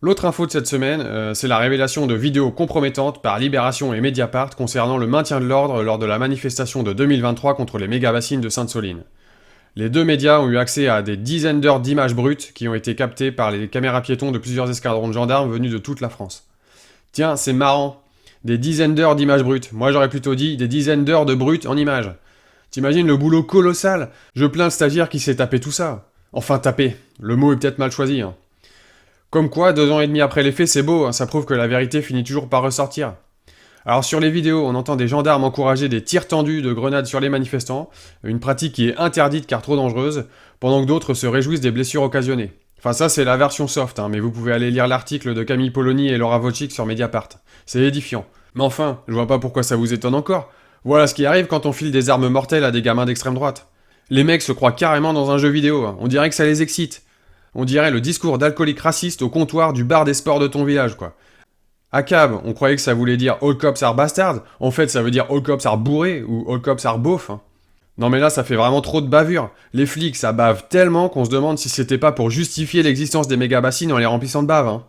L'autre info de cette semaine, c'est la révélation de vidéos compromettantes par Libération et Mediapart concernant le maintien de l'ordre lors de la manifestation de 2023 contre les méga-bassines de Sainte-Soline. Les deux médias ont eu accès à des dizaines d'heures d'images brutes qui ont été captées par les caméras piétons de plusieurs escadrons de gendarmes venus de toute la France. Tiens, c'est marrant. Des dizaines d'heures d'images brutes. Moi j'aurais plutôt dit des dizaines d'heures de brutes en images. T'imagines le boulot colossal? Je plains le stagiaire qui s'est tapé tout ça. Enfin tapé, le mot est peut-être mal choisi. Hein. Comme quoi, 2 ans et demi après les faits, c'est beau, hein, ça prouve que la vérité finit toujours par ressortir. Alors sur les vidéos, on entend des gendarmes encourager des tirs tendus de grenades sur les manifestants, une pratique qui est interdite car trop dangereuse, pendant que d'autres se réjouissent des blessures occasionnées. Enfin ça c'est la version soft, hein, mais vous pouvez aller lire l'article de Camille Polony et Laura Wojcik sur Mediapart. C'est édifiant. Mais enfin, je vois pas pourquoi ça vous étonne encore. Voilà ce qui arrive quand on file des armes mortelles à des gamins d'extrême droite. Les mecs se croient carrément dans un jeu vidéo, hein. On dirait que ça les excite. On dirait le discours d'alcoolique raciste au comptoir du bar des sports de ton village, quoi. À Cab, on croyait que ça voulait dire All cops are bastards, en fait ça veut dire All cops are bourrés ou All cops are beaufs. Hein. Non mais là ça fait vraiment trop de bavure. Les flics ça bave tellement qu'on se demande si c'était pas pour justifier l'existence des méga-bassines en les remplissant de bave. Hein.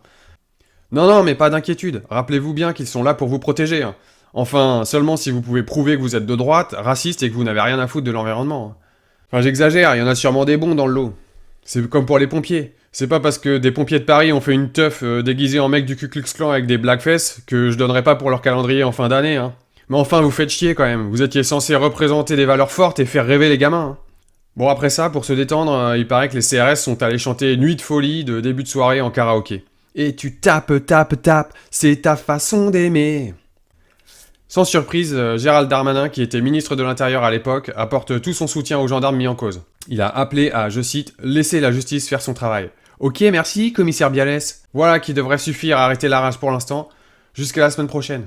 Non mais pas d'inquiétude, rappelez-vous bien qu'ils sont là pour vous protéger. Hein. Enfin, seulement si vous pouvez prouver que vous êtes de droite, raciste et que vous n'avez rien à foutre de l'environnement. Hein. Enfin j'exagère, il y en a sûrement des bons dans le lot. C'est comme pour les pompiers. C'est pas parce que des pompiers de Paris ont fait une teuf déguisée en mec du Ku Klux Klan avec des blackface que je donnerai pas pour leur calendrier en fin d'année, hein. Mais enfin, vous faites chier quand même. Vous étiez censé représenter des valeurs fortes et faire rêver les gamins. Hein. Bon, après ça, pour se détendre, il paraît que les CRS sont allés chanter Nuit de folie de début de soirée en karaoké. Et tu tapes, c'est ta façon d'aimer. Sans surprise, Gérald Darmanin, qui était ministre de l'Intérieur à l'époque, apporte tout son soutien aux gendarmes mis en cause. Il a appelé à, je cite, laisser la justice faire son travail. Ok, merci, commissaire Bialès. Voilà qui devrait suffire à arrêter la rage pour l'instant. Jusqu'à la semaine prochaine.